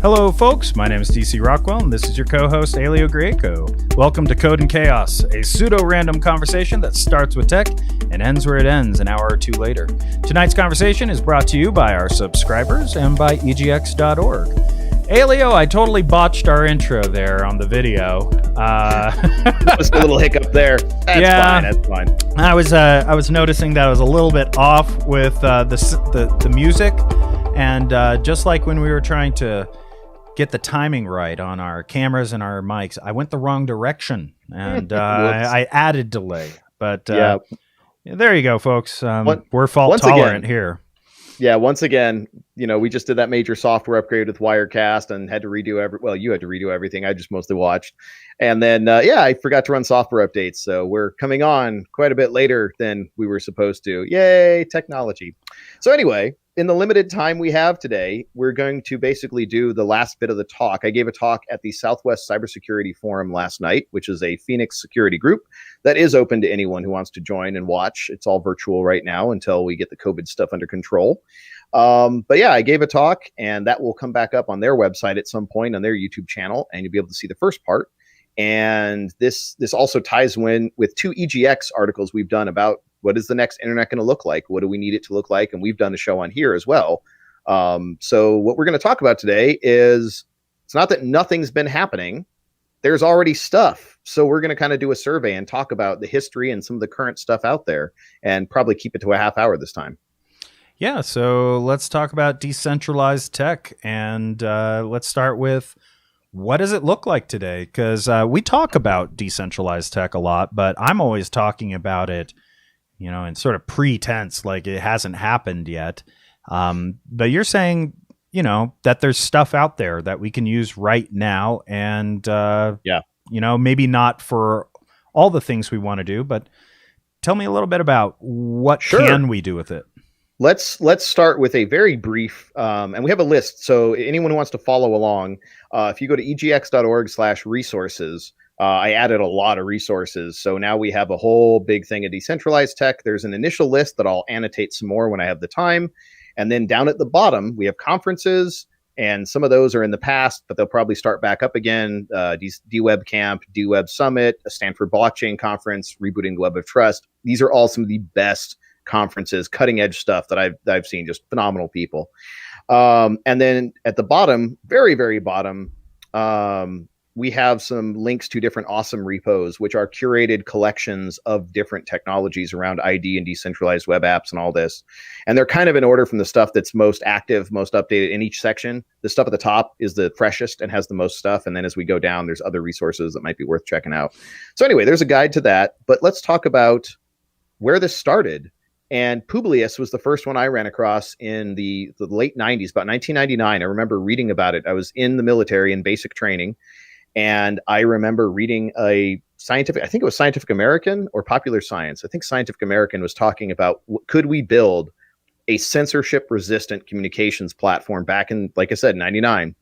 Hello, folks. My name is DC Rockwell, and this is your co-host, Elio Greco. Welcome to Code and Chaos, a pseudo-random conversation that starts with tech and ends where it ends an hour or two later. Tonight's conversation is brought to you by our subscribers and by egx.org. Elio, I totally botched our intro there on the video. Just a little hiccup there. That's fine. I was noticing that I was a little bit off with the music, and just like when we were trying to get the timing right on our cameras and our mics, I went the wrong direction, and I added delay. But there you go, folks. We're fault tolerant here. Yeah, once again, we just did that major software upgrade with Wirecast and had to redo you had to redo everything. I just mostly watched. And then, I forgot to run software updates. So we're coming on quite a bit later than we were supposed to. Yay, technology. So anyway, in the limited time we have today, we're going to basically do the last bit of the talk. I gave a talk at the Southwest Cybersecurity Forum last night, which is a Phoenix security group that is open to anyone who wants to join and watch. It's all virtual right now until we get the COVID stuff under control. I gave a talk, and that will come back up on their website at some point on their YouTube channel, and you'll be able to see the first part. And this also ties in with two EGX articles we've done about what is the next internet going to look like? What do we need it to look like? And we've done a show on here as well. So what we're going to talk about today is, it's not that nothing's been happening. There's already stuff. So we're going to kind of do a survey and talk about the history and some of the current stuff out there, and probably keep it to a half hour this time. Yeah, so let's talk about decentralized tech, and let's start with, what does it look like today? Because we talk about decentralized tech a lot, but I'm always talking about it, in sort of pretense, like it hasn't happened yet. But you're saying, that there's stuff out there that we can use right now, and maybe not for all the things we want to do, but tell me a little bit about what can we do with it. Let's start with a very brief, and we have a list. So anyone who wants to follow along, if you go to egx.org/resources, I added a lot of resources. So now we have a whole big thing of decentralized tech. There's an initial list that I'll annotate some more when I have the time. And then down at the bottom, we have conferences, and some of those are in the past, but they'll probably start back up again. DWeb Camp, DWeb Summit, a Stanford Blockchain Conference, Rebooting the Web of Trust. These are all some of the best conferences, cutting edge stuff that I've seen, just phenomenal people. And then at the bottom, very, very bottom, we have some links to different awesome repos, which are curated collections of different technologies around ID and decentralized web apps and all this. And they're kind of in order from the stuff that's most active, most updated in each section. The stuff at the top is the freshest and has the most stuff. And then as we go down, there's other resources that might be worth checking out. So anyway, there's a guide to that. But let's talk about where this started. And Publius was the first one I ran across in the late 90s, about 1999. I remember reading about it. I was in the military in basic training. And I remember reading I think it was Scientific American or Popular Science. I think Scientific American was talking about, could we build a censorship-resistant communications platform back in, like I said, 99.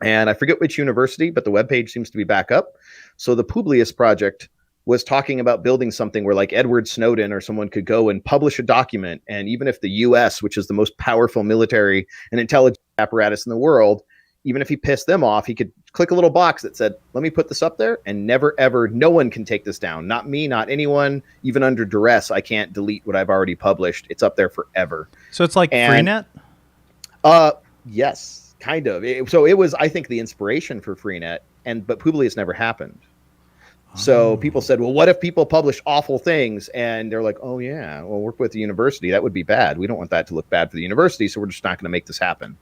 And I forget which university, but the webpage seems to be back up. So the Publius project was talking about building something where, like, Edward Snowden or someone could go and publish a document. And even if the US, which is the most powerful military and intelligence apparatus in the world, even if he pissed them off, he could click a little box that said, let me put this up there, and never, ever, no one can take this down. Not me, not anyone. Even under duress, I can't delete what I've already published. It's up there forever. So it's like Freenet? Yes, kind of. So it was, I think, the inspiration for Freenet, but Publius never happened. So people said, well, what if people publish awful things? And they're like, oh, yeah, we'll work with the university. That would be bad. We don't want that to look bad for the university, so we're just not going to make this happen.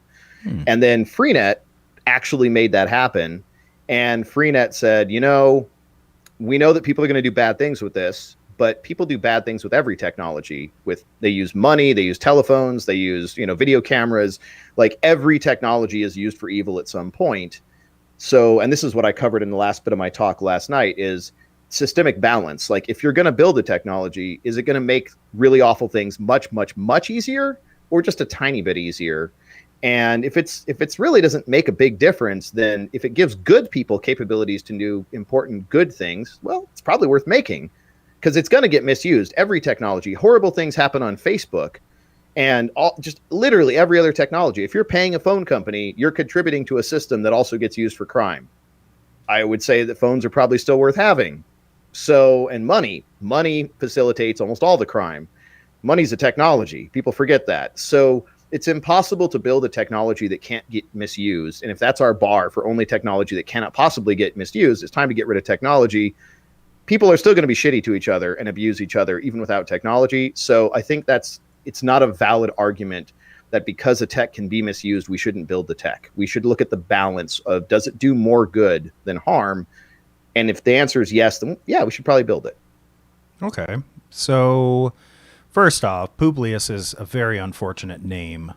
And then Freenet actually made that happen. And Freenet said, we know that people are going to do bad things with this, but people do bad things with every technology. They use money, they use telephones, they use, video cameras. Like, every technology is used for evil at some point. So, and this is what I covered in the last bit of my talk last night, is systemic balance. Like, if you're going to build a technology, is it going to make really awful things much, much, much easier, or just a tiny bit easier? And if it's really doesn't make a big difference, then if it gives good people capabilities to do important good things, well, it's probably worth making, because it's going to get misused. Every technology, horrible things happen on Facebook, And just literally every other technology. If you're paying a phone company, you're contributing to a system that also gets used for crime. I would say that phones are probably still worth having. So, and money facilitates almost all the crime. Money's a technology. People forget that. So it's impossible to build a technology that can't get misused. And if that's our bar for only technology that cannot possibly get misused, it's time to get rid of technology. People are still going to be shitty to each other and abuse each other even without technology. So I think it's not a valid argument that because a tech can be misused, we shouldn't build the tech. We should look at the balance of, does it do more good than harm? And if the answer is yes, then yeah, we should probably build it. Okay. So, first off, Publius is a very unfortunate name.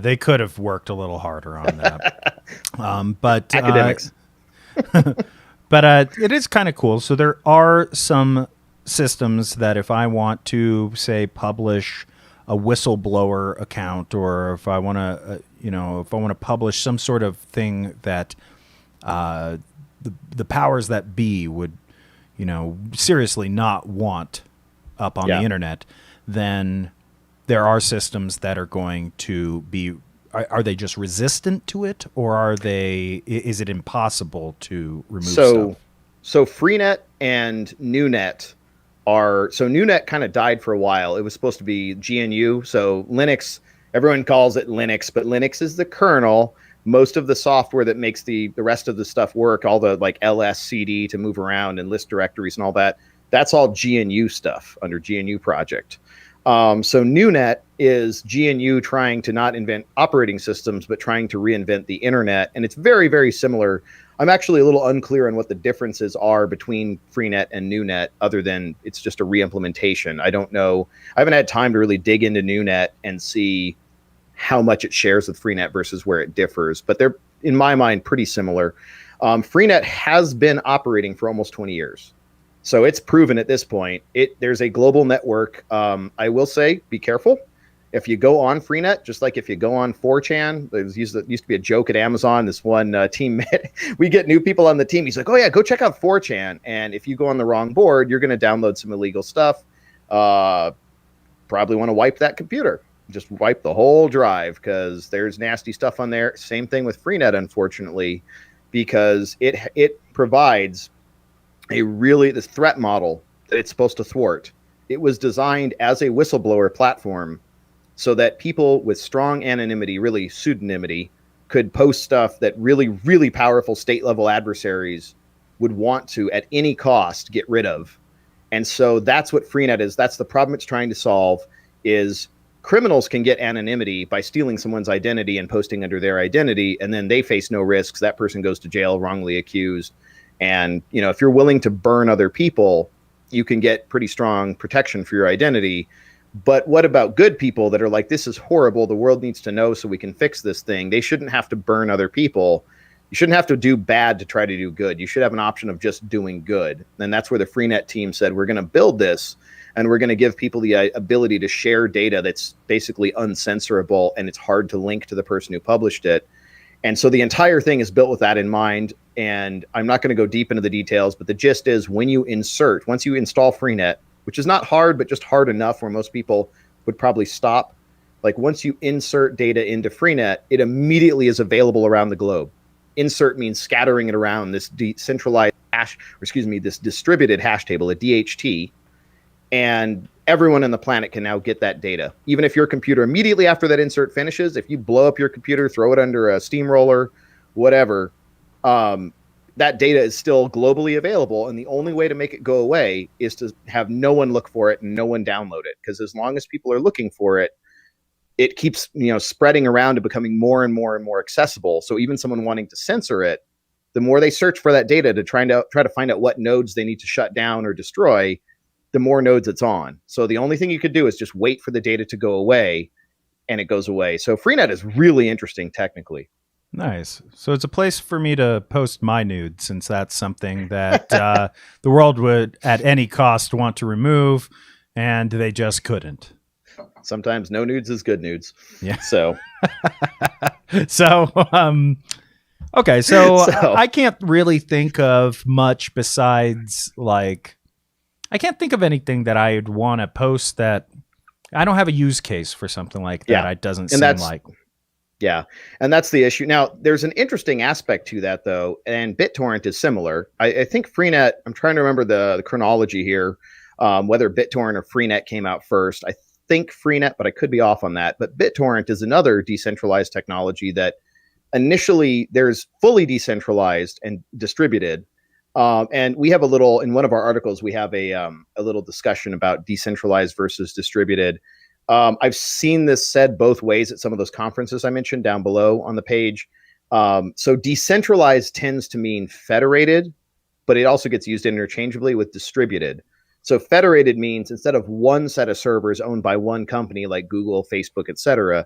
They could have worked a little harder on that. But Academics. but it is kind of cool. So there are some systems that if I want to, say, publish a whistleblower account, or if I want to, if I want to publish some sort of thing that the powers that be would, seriously not want up on the internet, then there are systems that are going to be. Are they just resistant to it, or is it impossible to remove stuff? So Freenet and NewNet so NewNet kind of died for a while. It was supposed to be GNU. So Linux, everyone calls it Linux, but Linux is the kernel. Most of the software that makes the rest of the stuff work, all the like LSCD to move around and list directories and all that, that's all GNU stuff under GNU project. So NewNet is GNU trying to not invent operating systems, but trying to reinvent the internet. And it's very, very similar. I'm actually a little unclear on what the differences are between Freenet and NewNet, other than it's just a re-implementation. I don't know. I haven't had time to really dig into NewNet and see how much it shares with Freenet versus where it differs. But they're, in my mind, pretty similar. Freenet has been operating for almost 20 years. So it's proven at this point. There's a global network. I will say, be careful. If you go on Freenet, just like if you go on 4chan, there used to be a joke at Amazon. This one teammate, we get new people on the team. He's like, oh yeah, go check out 4chan. And if you go on the wrong board, you're going to download some illegal stuff. Probably want to wipe that computer. Just wipe the whole drive because there's nasty stuff on there. Same thing with Freenet, unfortunately, because it provides this threat model that it's supposed to thwart. It was designed as a whistleblower platform so that people with strong anonymity, really pseudonymity, could post stuff that really, really powerful state-level adversaries would want to, at any cost, get rid of. And so that's what Freenet is. That's the problem it's trying to solve, is criminals can get anonymity by stealing someone's identity and posting under their identity, and then they face no risks. That person goes to jail, wrongly accused. And, if you're willing to burn other people, you can get pretty strong protection for your identity. But what about good people that are like, this is horrible, the world needs to know so we can fix this thing? They shouldn't have to burn other people. You shouldn't have to do bad to try to do good. You should have an option of just doing good. And that's where the Freenet team said, we're going to build this, and we're going to give people the ability to share data that's basically uncensorable, and it's hard to link to the person who published it. And so the entire thing is built with that in mind. And I'm not going to go deep into the details, but the gist is, once you install Freenet, which is not hard, but just hard enough where most people would probably stop. Like, once you insert data into Freenet, it immediately is available around the globe. Insert means scattering it around this decentralized this distributed hash table, a DHT. And everyone on the planet can now get that data. Even if your computer, immediately after that insert finishes, if you blow up your computer, throw it under a steamroller, whatever, that data is still globally available. And the only way to make it go away is to have no one look for it and no one download it. Because as long as people are looking for it, it keeps spreading around and becoming more and more and more accessible. So even someone wanting to censor it, the more they search for that data to try to find out what nodes they need to shut down or destroy, the more nodes it's on. So the only thing you could do is just wait for the data to go away, and it goes away. So Freenet is really interesting technically. Nice. So it's a place for me to post my nude, since that's something that the world would at any cost want to remove, and they just couldn't. Sometimes no nudes is good nudes. Yeah. So, okay. So I can't really think of much besides, like, I can't think of anything that I'd want to post that I don't have a use case for something like that. Yeah. It doesn't And seem that's like. Yeah, and that's the issue. Now, there's an interesting aspect to that, though, and BitTorrent is similar. I think Freenet. I'm trying to remember the chronology here, whether BitTorrent or Freenet came out first. I think Freenet, but I could be off on that. But BitTorrent is another decentralized technology that initially there's fully decentralized and distributed. And we have a little in one of our articles. We have a little discussion about decentralized versus distributed. I've seen this said both ways at some of those conferences I mentioned down below on the page. So decentralized tends to mean federated, but it also gets used interchangeably with distributed. So federated means instead of one set of servers owned by one company like Google, Facebook, etc.,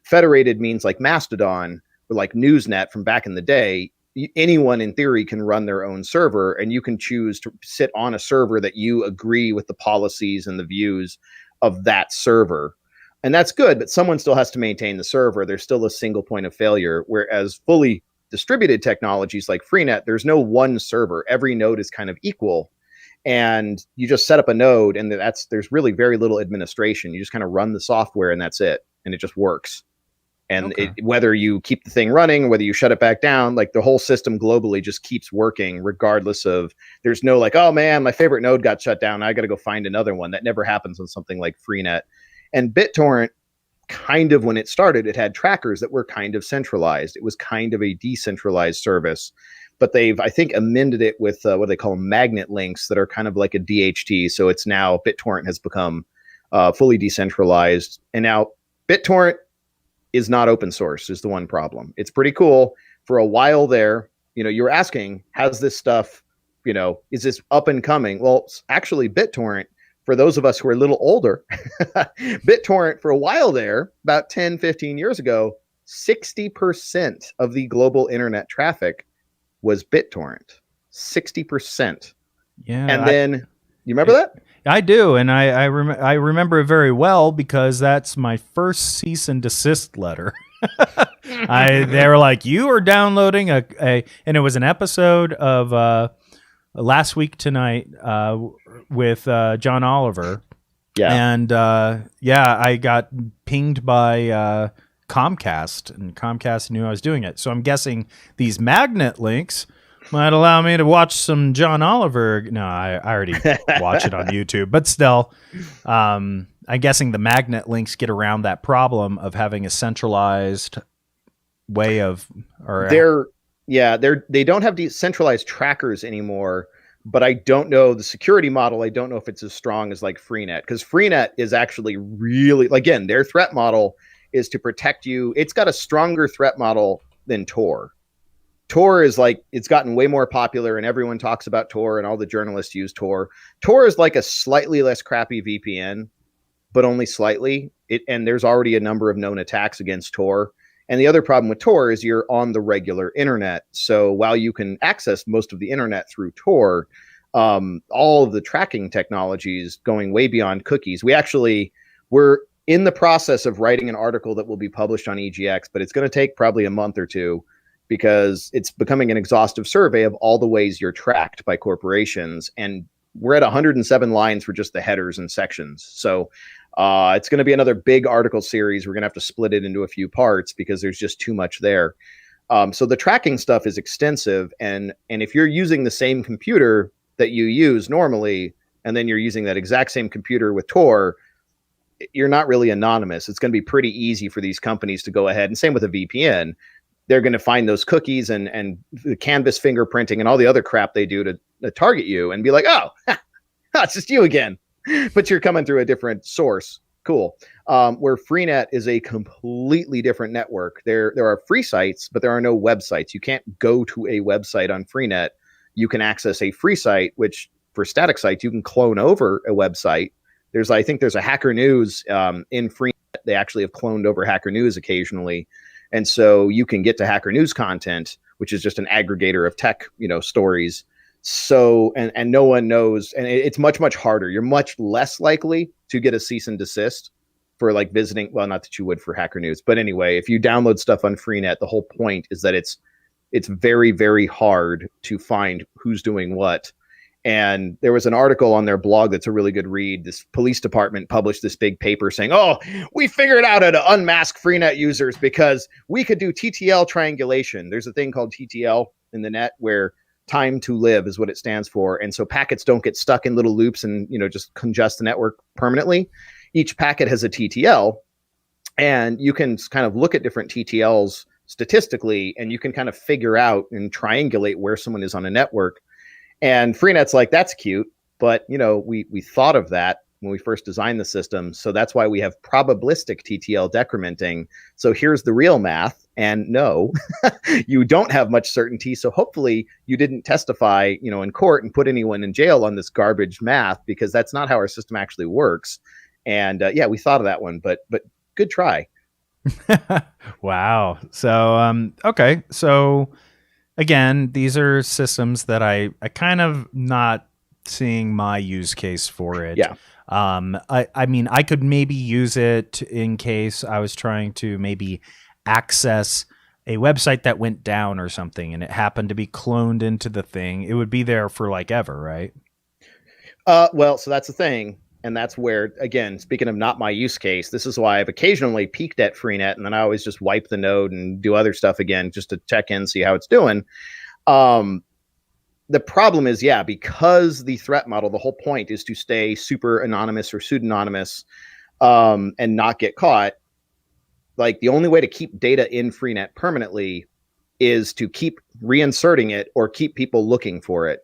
federated means like Mastodon or like Newsnet from back in the day. Anyone in theory can run their own server, and you can choose to sit on a server that you agree with the policies and the views of that server. And that's good, but someone still has to maintain the server. There's still a single point of failure. Whereas fully distributed technologies like Freenet, there's no one server. Every node is kind of equal. And you just set up a node, and there's really very little administration. You just kind of run the software, and that's it. And it just works. And Okay. whether you keep the thing running, whether you shut it back down, like the whole system globally just keeps working regardless of, there's no like, oh man, my favorite node got shut down, I got to go find another one. That never happens on something like Freenet. And BitTorrent, kind of when it started, it had trackers that were kind of centralized. It was kind of a decentralized service. But they've, I think, amended it with what they call magnet links that are kind of like a DHT. So it's now, BitTorrent has become fully decentralized. And now BitTorrent is not open source is the one problem. It's pretty cool. For a while there, you were asking, has this stuff, is this up and coming? Well, actually BitTorrent, for those of us who are a little older, BitTorrent for a while there, about 10, 15 years ago, 60% of the global internet traffic was BitTorrent. 60%. Yeah. And then, you remember that? I do, and I remember it very well because that's my first cease and desist letter. They were like, you are downloading and it was an episode of Last Week Tonight with John Oliver. Yeah. And I got pinged by Comcast, and Comcast knew I was doing it. So I'm guessing these magnet links might allow me to watch some John Oliver. No, I already watch it on YouTube, but still, I'm guessing the magnet links get around that problem of having a centralized way of, or they don't have decentralized trackers anymore. But I don't know the security model. I don't know if it's as strong as like Freenet, because Freenet is actually really, again, their threat model is to protect you. It's got a stronger threat model than Tor. Tor is like, it's gotten way more popular and everyone talks about Tor and all the journalists use Tor. Tor is like a slightly less crappy VPN, but only slightly. And there's already a number of known attacks against Tor. And the other problem with Tor is you're on the regular internet. So while you can access most of the internet through Tor, all of the tracking technologies going way beyond cookies. We're in the process of writing an article that will be published on EGX, but it's going to take probably a month or two, because it's becoming an exhaustive survey of all the ways you're tracked by corporations. And we're at 107 lines for just the headers and sections. So it's going to be another big article series. We're going to have to split it into a few parts because there's just too much there. So the tracking stuff is extensive. And if you're using the same computer that you use normally, and then you're using that exact same computer with Tor, you're not really anonymous. It's going to be pretty easy for these companies to go ahead, and same with a VPN. They're going to find those cookies and the canvas fingerprinting and all the other crap they do to target you and be like, oh, it's just you again, but you're coming through a different source. Cool. Where Freenet is a completely different network. There are free sites, but there are no websites. You can't go to a website on Freenet. You can access a free site, which for static sites, you can clone over a website. I think there's a Hacker News in Freenet. They actually have cloned over Hacker News occasionally. And so you can get to Hacker News content, which is just an aggregator of tech, stories. So, and no one knows, and it's much, much harder. You're much less likely to get a cease and desist for like visiting. Well, not that you would for Hacker News, but anyway, if you download stuff on Freenet, the whole point is that it's very, very hard to find who's doing what. And there was an article on their blog that's a really good read. This police department published this big paper saying, "Oh, we figured out how to unmask Freenet users because we could do TTL triangulation." There's a thing called TTL in the net where time to live is what it stands for. And so packets don't get stuck in little loops and, just congest the network permanently. Each packet has a TTL, and you can kind of look at different TTLs statistically, and you can kind of figure out and triangulate where someone is on a network. And Freenet's like, that's cute, but we thought of that when we first designed the system. So that's why we have probabilistic TTL decrementing. So here's the real math. And no, you don't have much certainty. So hopefully you didn't testify, in court and put anyone in jail on this garbage math, because that's not how our system actually works. And yeah, we thought of that one, but good try. Wow. So, okay. So again, these are systems that I kind of not seeing my use case for it. Yeah. I mean, I could maybe use it in case I was trying to maybe access a website that went down or something and it happened to be cloned into the thing. It would be there for like ever, right? Well, so that's the thing. And that's where, again, speaking of not my use case, this is why I've occasionally peeked at Freenet, and then I always just wipe the node and do other stuff again just to check in, see how it's doing. The problem is, yeah, because the threat model, the whole point is to stay super anonymous or pseudonymous and not get caught. Like, the only way to keep data in Freenet permanently is to keep reinserting it or keep people looking for it.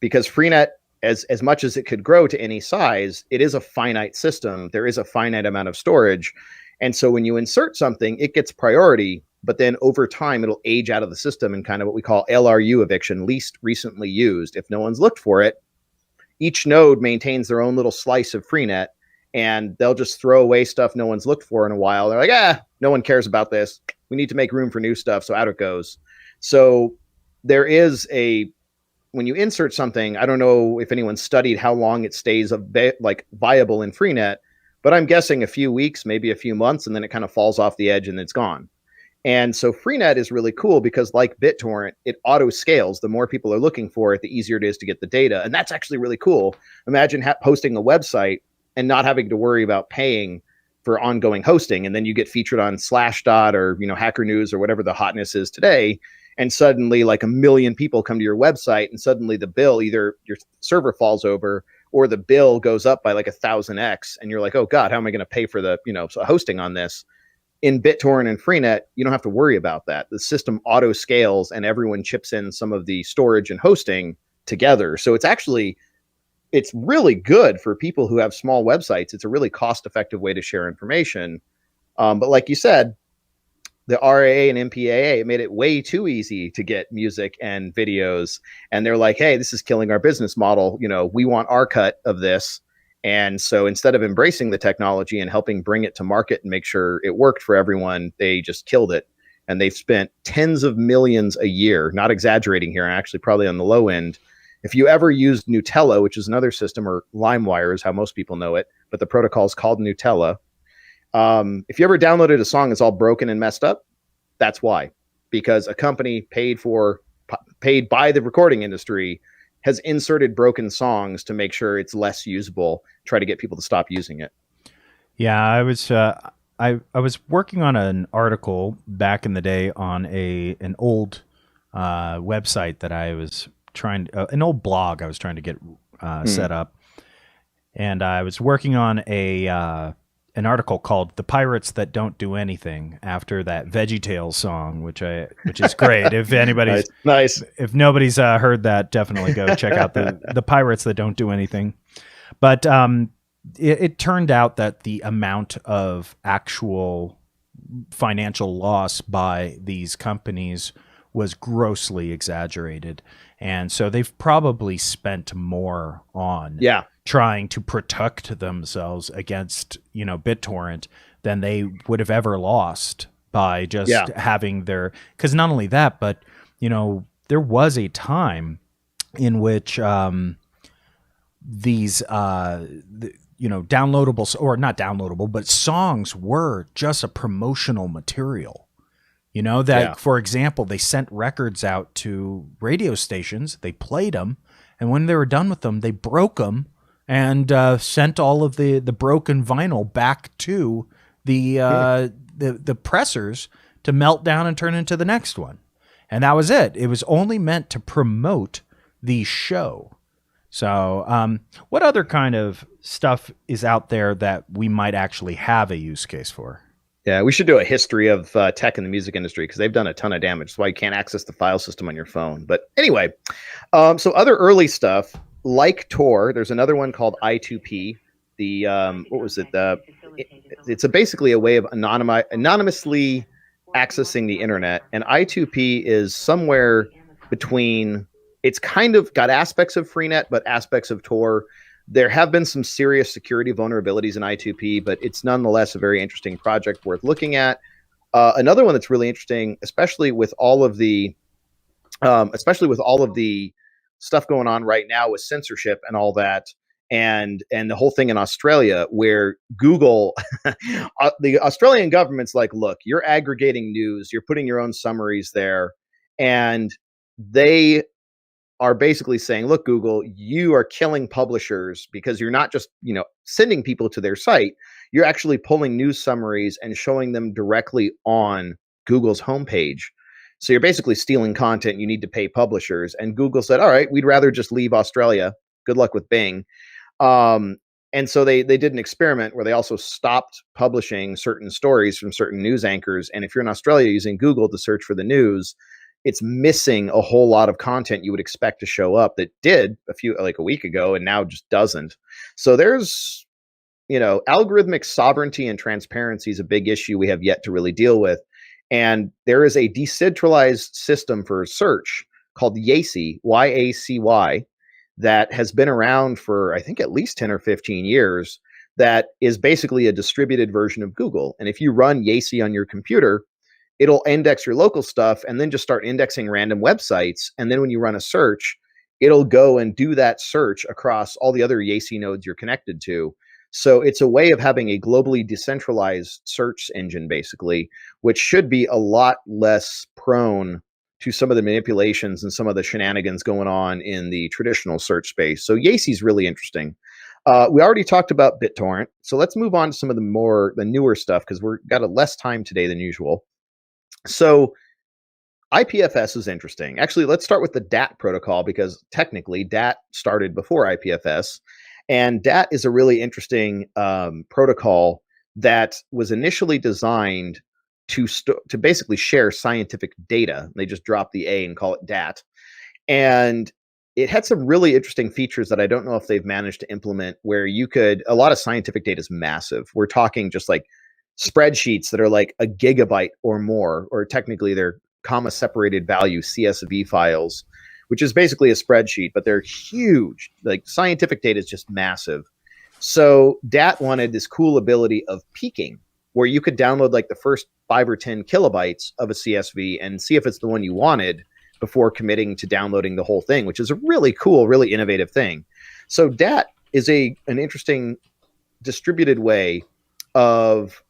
Because Freenet, as much as it could grow to any size, it is a finite system. There is a finite amount of storage. And so when you insert something, it gets priority, but then over time, it'll age out of the system in kind of what we call LRU eviction, least recently used. If no one's looked for it, each node maintains their own little slice of Freenet, and they'll just throw away stuff no one's looked for in a while. They're like, no one cares about this. We need to make room for new stuff. So out it goes. So there is when you insert something, I don't know if anyone studied how long it stays viable in Freenet, but I'm guessing a few weeks, maybe a few months, and then it kind of falls off the edge and it's gone. And so Freenet is really cool because, like BitTorrent, it auto scales. The more people are looking for it, the easier it is to get the data. And that's actually really cool. Imagine posting a website and not having to worry about paying for ongoing hosting. And then you get featured on Slashdot or, Hacker News or whatever the hotness is today. And suddenly like 1 million people come to your website, and suddenly the bill, either your server falls over or the bill goes up by like 1,000x. And you're like, oh God, how am I going to pay for the, hosting on this? In BitTorrent and Freenet, you don't have to worry about that. The system auto scales and everyone chips in some of the storage and hosting together. So it's really good for people who have small websites. It's a really cost-effective way to share information. But like you said, the RAA and MPAA made it way too easy to get music and videos. And they're like, hey, this is killing our business model. We want our cut of this. And so instead of embracing the technology and helping bring it to market and make sure it worked for everyone, they just killed it. And they've spent tens of millions a year, not exaggerating here, actually probably on the low end. If you ever used Nutella, which is another system, or LimeWire is how most people know it, but the protocol is called Nutella. If you ever downloaded a song that's all broken and messed up, that's why. Because a company paid by the recording industry has inserted broken songs to make sure it's less usable, try to get people to stop using it. Yeah, I was working on an article back in the day on an old website that I was an old blog I was trying to get set up, and I was working on an article called "The Pirates That Don't Do Anything" after that VeggieTales song, which is great. If anybody's nice. If nobody's heard that, definitely go check out the Pirates That Don't Do Anything. But it turned out that the amount of actual financial loss by these companies was grossly exaggerated. And so they've probably spent more on trying to protect themselves against, BitTorrent than they would have ever lost by just having because not only that, but, there was a time in which these, downloadables, or not downloadable, but songs were just a promotional material. For example, they sent records out to radio stations, they played them, And when they were done with them, they broke them and sent all of the broken vinyl back to the pressers to melt down and turn into the next one. And that was it. It was only meant to promote the show. So, what other kind of stuff is out there that we might actually have a use case for? Yeah, we should do a history of tech in the music industry because they've done a ton of damage. That's why you can't access the file system on your phone. But anyway, so other early stuff like Tor, there's another one called I2P. The what was it? It's basically a way of anonymously accessing the internet, and I2P is somewhere between. It's kind of got aspects of Freenet, but aspects of Tor. There have been some serious security vulnerabilities in I2P, but it's nonetheless a very interesting project worth looking at. Another one that's really interesting, especially with all of the stuff going on right now with censorship and all that, and the whole thing in Australia, where Google, the Australian government's like, look, you're aggregating news, you're putting your own summaries there, and they are basically saying, look, Google, you are killing publishers because you're not just, sending people to their site. You're actually pulling news summaries and showing them directly on Google's homepage. So you're basically stealing content. You need to pay publishers. And Google said, all right, we'd rather just leave Australia. Good luck with Bing. And so they did an experiment where they also stopped publishing certain stories from certain news anchors. And if you're in Australia using Google to search for the news, it's missing a whole lot of content you would expect to show up that did a week ago and now just doesn't. So there's, algorithmic sovereignty and transparency is a big issue we have yet to really deal with. And there is a decentralized system for search called YACY, YACY, that has been around for, I think, at least 10 or 15 years, that is basically a distributed version of Google. And if you run YACY on your computer, it'll index your local stuff and then just start indexing random websites. And then when you run a search, it'll go and do that search across all the other YACY nodes you're connected to. So it's a way of having a globally decentralized search engine, basically, which should be a lot less prone to some of the manipulations and some of the shenanigans going on in the traditional search space. So YACY is really interesting. We already talked about BitTorrent. So let's move on to some of the newer stuff because we've got a less time today than usual. So IPFS is interesting. Actually, let's start with the DAT protocol because technically DAT started before IPFS. And DAT is a really interesting protocol that was initially designed to basically share scientific data. They just dropped the A and call it DAT. And it had some really interesting features that I don't know if they've managed to implement, where a lot of scientific data is massive. We're talking just like spreadsheets that are like a gigabyte or more, or technically they're comma separated value CSV files, which is basically a spreadsheet, but they're huge. Like scientific data is just massive. So DAT wanted this cool ability of peaking, where you could download like the first 5 or 10 kilobytes of a CSV and see if it's the one you wanted before committing to downloading the whole thing, which is a really cool, really innovative thing. So DAT is an interesting distributed way of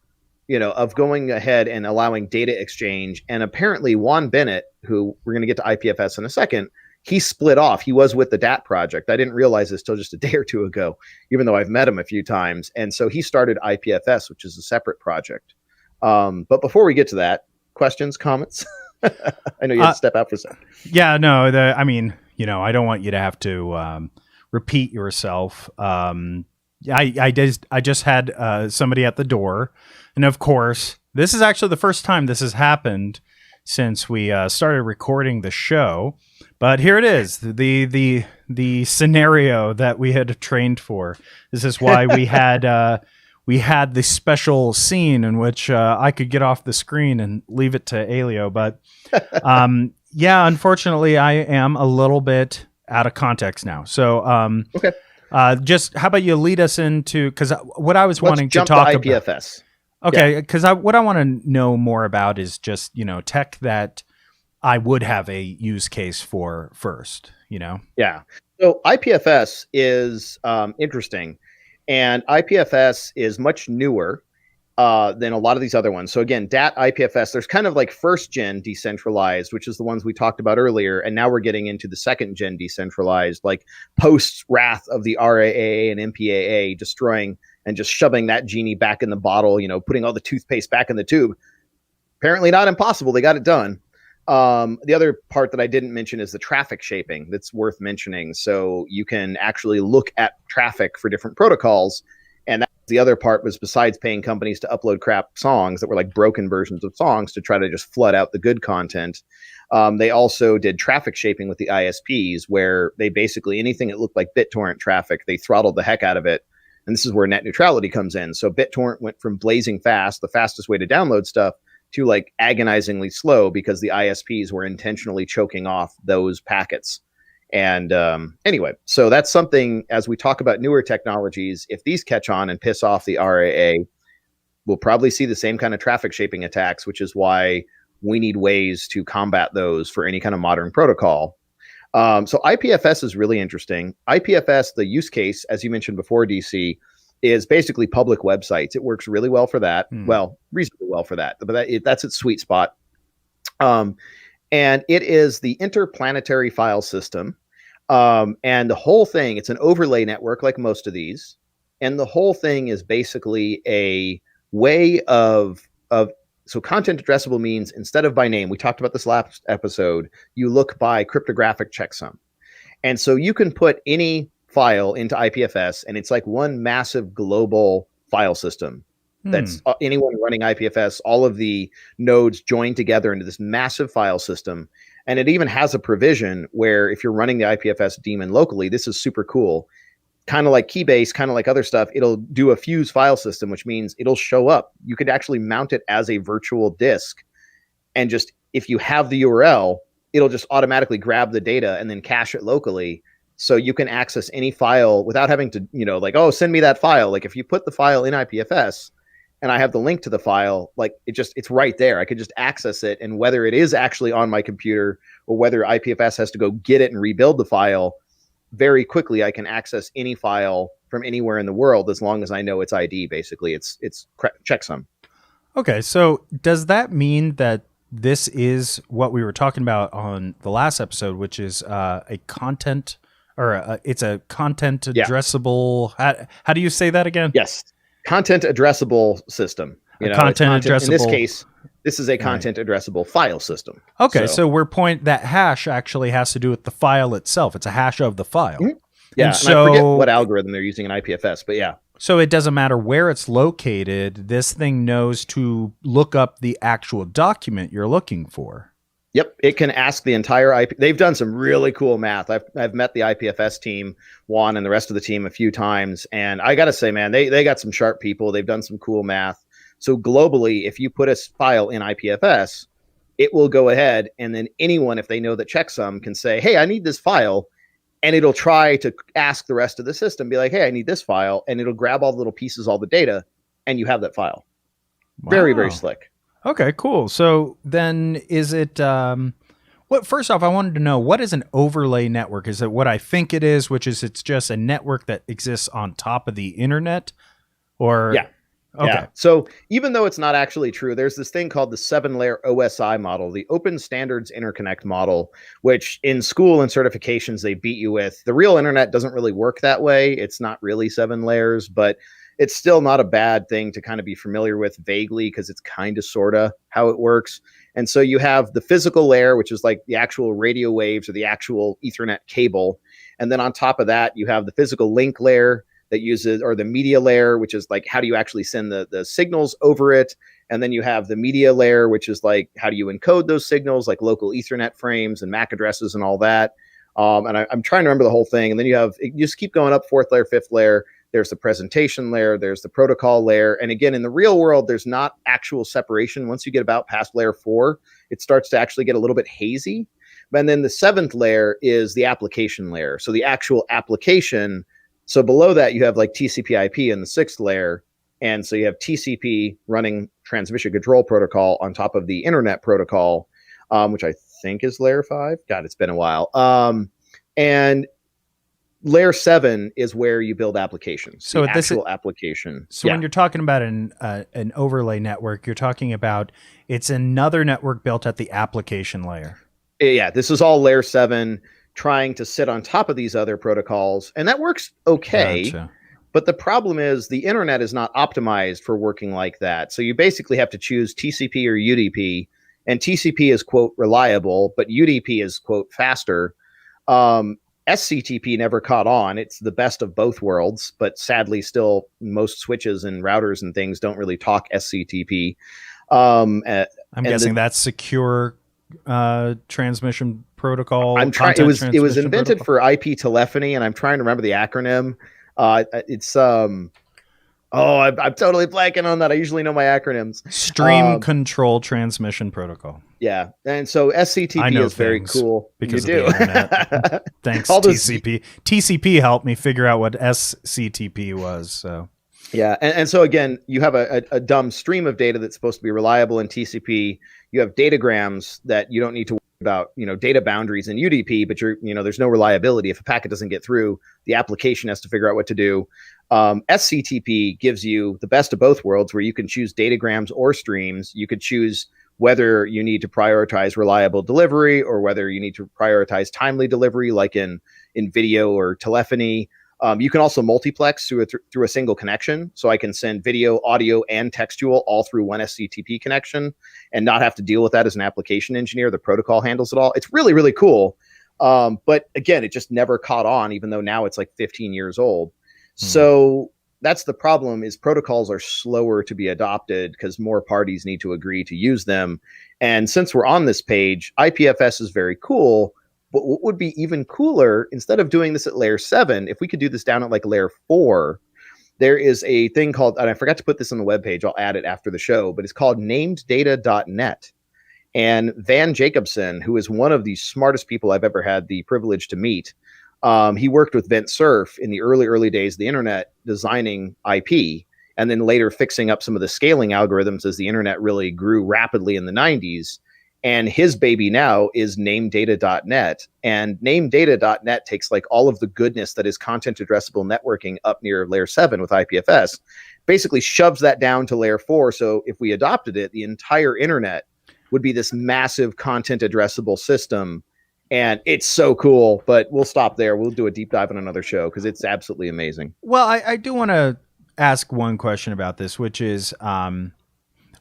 going ahead and allowing data exchange. And apparently Juan Bennett, who we're going to get to IPFS in a second, he split off. He was with the DAT project. I didn't realize this till just a day or two ago, even though I've met him a few times. And so he started IPFS, which is a separate project. But before we get to that, questions, comments? I know you had to step out for a second. Yeah, no, I don't want you to have to repeat yourself. I just had somebody at the door. And of course, this is actually the first time this has happened since we started recording the show. But here it is, the scenario that we had trained for. This is why we had the special scene in which I could get off the screen and leave it to Elio. But yeah, unfortunately, I am a little bit out of context now. So okay. Just how about you lead us into, because what I was wanting to jump talk to IPFS. About. Okay, because what I want to know more about is just tech that I would have a use case for first. Yeah. So IPFS is interesting, and IPFS is much newer. than a lot of these other ones. So again, DAT, IPFS, there's kind of like first gen decentralized, which is the ones we talked about earlier. And now we're getting into the second gen decentralized, like post wrath of the RAA and MPAA destroying and just shoving that genie back in the bottle, putting all the toothpaste back in the tube. Apparently not impossible. They got it done. The other part that I didn't mention is the traffic shaping that's worth mentioning. So you can actually look at traffic for different protocols. And that's the other part was besides paying companies to upload crap songs that were like broken versions of songs to try to just flood out the good content. They also did traffic shaping with the ISPs where they basically anything that looked like BitTorrent traffic, they throttled the heck out of it. And this is where net neutrality comes in. So BitTorrent went from blazing fast, the fastest way to download stuff, to like agonizingly slow because the ISPs were intentionally choking off those packets. And anyway, so that's something as we talk about newer technologies, if these catch on and piss off the RAA, we'll probably see the same kind of traffic shaping attacks, which is why we need ways to combat those for any kind of modern protocol. So IPFS is really interesting. IPFS, the use case, as you mentioned before, DC, is basically public websites. It works really well for that. Well, reasonably well for that, but that's its sweet spot. And it is the interplanetary file system. And the whole thing, it's an overlay network like most of these. And the whole thing is basically a way of so content addressable means instead of by name, we talked about this last episode, you look by cryptographic checksum. And so you can put any file into IPFS and it's like one massive global file system. That's anyone running IPFS, all of the nodes joined together into this massive file system. And it even has a provision where if you're running the IPFS daemon locally, this is super cool. Kind of like Keybase, kind of like other stuff, it'll do a fuse file system, which means it'll show up. You could actually mount it as a virtual disk. And just if you have the URL, it'll just automatically grab the data and then cache it locally. So you can access any file without having to, like, oh, send me that file. Like if you put the file in IPFS, and I have the link to the file, like it's right there. I could just access it. And whether it is actually on my computer or whether IPFS has to go get it and rebuild the file, very quickly, I can access any file from anywhere in the world as long as I know its ID. Basically, it's checksum. Okay, so does that mean that this is what we were talking about on the last episode, which is a content or it's a content addressable? Yeah. How do you say that again? Yes. Content addressable system. Content addressable. In this case, this is a content addressable file system. Okay, so that hash actually has to do with the file itself. It's a hash of the file. Mm-hmm. Yeah, and so, I forget what algorithm they're using in IPFS, but yeah. So it doesn't matter where it's located. This thing knows to look up the actual document you're looking for. Yep, it can ask the entire IP. They've done some really cool math. I've met the IPFS team, Juan, and the rest of the team a few times, and I got to say, man, they got some sharp people. They've done some cool math. So globally, if you put a file in IPFS, it will go ahead, and then anyone, if they know that checksum, can say, hey, I need this file, and it'll try to ask the rest of the system, be like, hey, I need this file, and it'll grab all the little pieces, all the data, and you have that file. Wow. Very, very slick. Okay, cool. So then is it, first off, I wanted to know, what is an overlay network? Is it what I think it is, which is it's just a network that exists on top of the internet? Or yeah. Okay. Yeah. So even though it's not actually true, there's this thing called the 7-layer OSI model, the Open Standards Interconnect model, which in school and certifications they beat you with. The real internet doesn't really work that way. It's not really 7 layers, but it's still not a bad thing to kind of be familiar with vaguely because it's kind of sort of how it works. And so you have the physical layer, which is like the actual radio waves or the actual Ethernet cable. And then on top of that, you have the physical link layer that uses, or the media layer, which is like, how do you actually send the signals over it? And then you have the media layer, which is like, how do you encode those signals, like local Ethernet frames and MAC addresses and all that. And I'm trying to remember the whole thing. And then you just keep going up, 4th layer, 5th layer. There's the presentation layer, there's the protocol layer. And again, in the real world, there's not actual separation. Once you get about past layer 4, it starts to actually get a little bit hazy. And then the 7th layer is the application layer. So the actual application. So below that, you have like TCP IP in the 6th layer. And so you have TCP running transmission control protocol on top of the internet protocol, which I think is layer 5. God, it's been a while. And Layer 7 is where you build applications, the So this actual application. So Yeah. when you're talking about an overlay network, you're talking about it's another network built at the application layer. Yeah, this is all layer 7 trying to sit on top of these other protocols, and that works okay. Gotcha. But the problem is the internet is not optimized for working like that. So you basically have to choose TCP or UDP, and TCP is, quote, reliable, but UDP is, quote, faster. Um, SCTP never caught on. It's the best of both worlds, but sadly, still, most switches and routers and things don't really talk SCTP. I'm And guessing the that's secure transmission protocol, I'm trying. content It was transmission invented protocol. for IP telephony, and I'm trying to remember the acronym. It's Oh, I'm totally blanking on that. I usually know my acronyms. Stream control transmission protocol. Yeah, and so I SCTP know is very things cool. because You of do. the internet. Thanks, All those, TCP. TCP helped me figure out what SCTP was. So yeah, and so again, you have a dumb stream of data that's supposed to be reliable in TCP. You have datagrams that you don't need to worry about, data boundaries in UDP, but there's no reliability. If a packet doesn't get through, the application has to figure out what to do. SCTP gives you the best of both worlds, where you can choose datagrams or streams. You could choose whether you need to prioritize reliable delivery or whether you need to prioritize timely delivery, like in video or telephony. You can also multiplex through a single connection. So I can send video, audio, and textual all through one SCTP connection and not have to deal with that as an application engineer. The protocol handles it all. It's really, really cool. But again, it just never caught on, even though now it's like 15 years old. So that's the problem, is protocols are slower to be adopted because more parties need to agree to use them. And since we're on this page, IPFS is very cool. But what would be even cooler, instead of doing this at layer 7, if we could do this down at like layer 4, there is a thing called, and I forgot to put this on the webpage, I'll add it after the show, but it's called nameddata.net. And Van Jacobson, who is one of the smartest people I've ever had the privilege to meet, he worked with Vint Cerf in the early days of the internet, designing IP, and then later fixing up some of the scaling algorithms as the internet really grew rapidly in the 90s. And his baby now is namedata.net. And namedata.net takes like all of the goodness that is content addressable networking up near layer 7 with IPFS, basically shoves that down to layer 4. So if we adopted it, the entire internet would be this massive content addressable system. And it's so cool, but we'll stop there. We'll do a deep dive on another show because it's absolutely amazing. well, I do want to ask one question about this, which is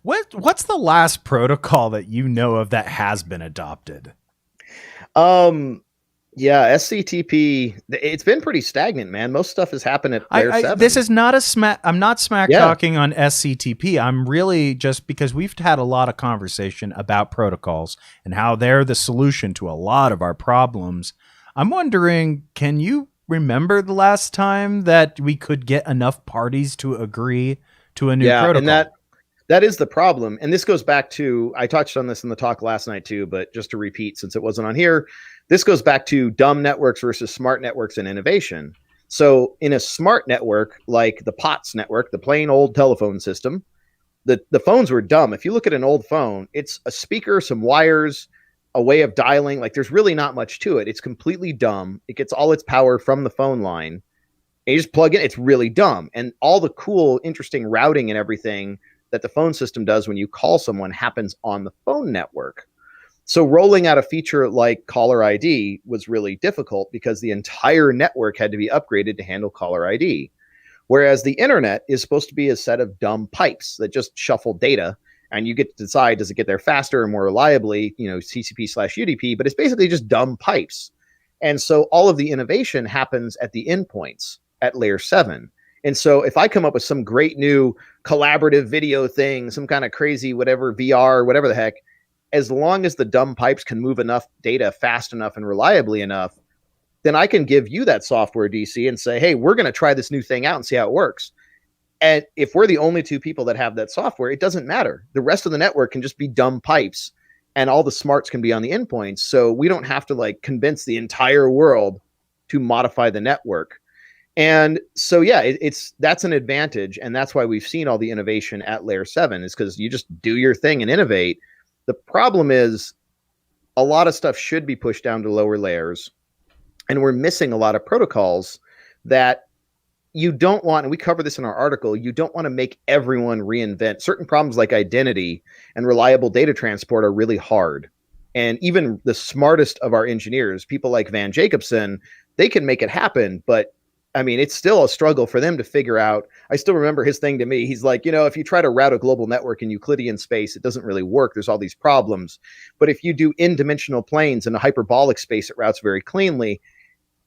what's the last protocol that you know of that has been adopted? Yeah, SCTP, it's been pretty stagnant, man. Most stuff has happened at layer 7. This is not a smack. I'm not smack talking on SCTP. I'm really just, because we've had a lot of conversation about protocols and how they're the solution to a lot of our problems. I'm wondering, can you remember the last time that we could get enough parties to agree to a new protocol? And that is the problem. And this goes back to, I touched on this in the talk last night too, but just to repeat, since it wasn't on here, this goes back to dumb networks versus smart networks and innovation. So in a smart network, like the POTS network, the plain old telephone system, the phones were dumb. If you look at an old phone, it's a speaker, some wires, a way of dialing. Like, there's really not much to it. It's completely dumb. It gets all its power from the phone line. And you just plug in. It's really dumb. And all the cool, interesting routing and everything that the phone system does when you call someone happens on the phone network. So rolling out a feature like caller ID was really difficult because the entire network had to be upgraded to handle caller ID. Whereas the internet is supposed to be a set of dumb pipes that just shuffle data, and you get to decide, does it get there faster and more reliably, TCP/UDP, but it's basically just dumb pipes. And so all of the innovation happens at the endpoints at layer 7. And so if I come up with some great new collaborative video thing, some kind of crazy whatever, VR, whatever the heck, as long as the dumb pipes can move enough data fast enough and reliably enough, then I can give you that software, DC, and say, hey, we're going to try this new thing out and see how it works. And if we're the only two people that have that software, it doesn't matter. The rest of the network can just be dumb pipes, and all the smarts can be on the endpoints. So we don't have to convince the entire world to modify the network. And so, yeah, that's an advantage. And that's why we've seen all the innovation at layer 7, is because you just do your thing and innovate. The problem is a lot of stuff should be pushed down to lower layers. And we're missing a lot of protocols that you don't want, and we cover this in our article, you don't want to make everyone reinvent. Certain problems like identity and reliable data transport are really hard. And even the smartest of our engineers, people like Van Jacobson, they can make it happen, but I mean, it's still a struggle for them to figure out. I still remember his thing to me. He's like, if you try to route a global network in Euclidean space, it doesn't really work. There's all these problems. But if you do in-dimensional planes in a hyperbolic space, it routes very cleanly.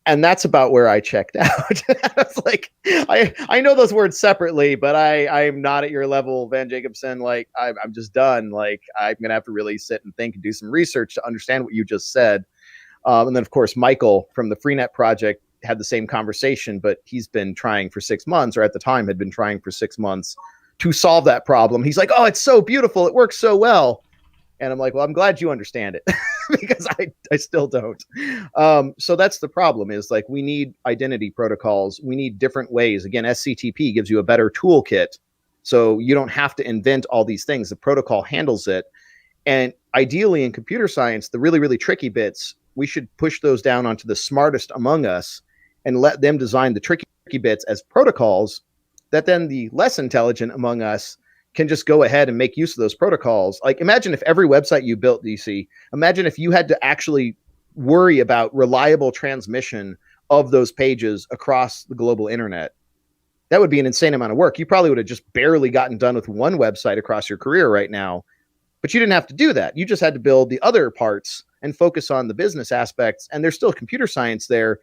And that's about where I checked out. It's like, I know those words separately, but I'm not at your level, Van Jacobson. Like, I'm just done. Like, I'm going to have to really sit and think and do some research to understand what you just said. And then, of course, Michael from the Freenet Project had the same conversation, but he's been trying for 6 months, or at the time had been trying for 6 months to solve that problem. He's like, oh, it's so beautiful. It works so well. And I'm like, well, I'm glad you understand it because I still don't. So that's the problem is like we need identity protocols. We need different ways. Again, SCTP gives you a better toolkit. So you don't have to invent all these things. The protocol handles it. And ideally in computer science, the really, really tricky bits, we should push those down onto the smartest among us and let them design the tricky bits as protocols that then the less intelligent among us can just go ahead and make use of those protocols. Like imagine if every website you built, DC, imagine if you had to actually worry about reliable transmission of those pages across the global internet. That would be an insane amount of work. You probably would have just barely gotten done with one website across your career right now, but you didn't have to do that. You just had to build the other parts and focus on the business aspects. And there's still computer science there,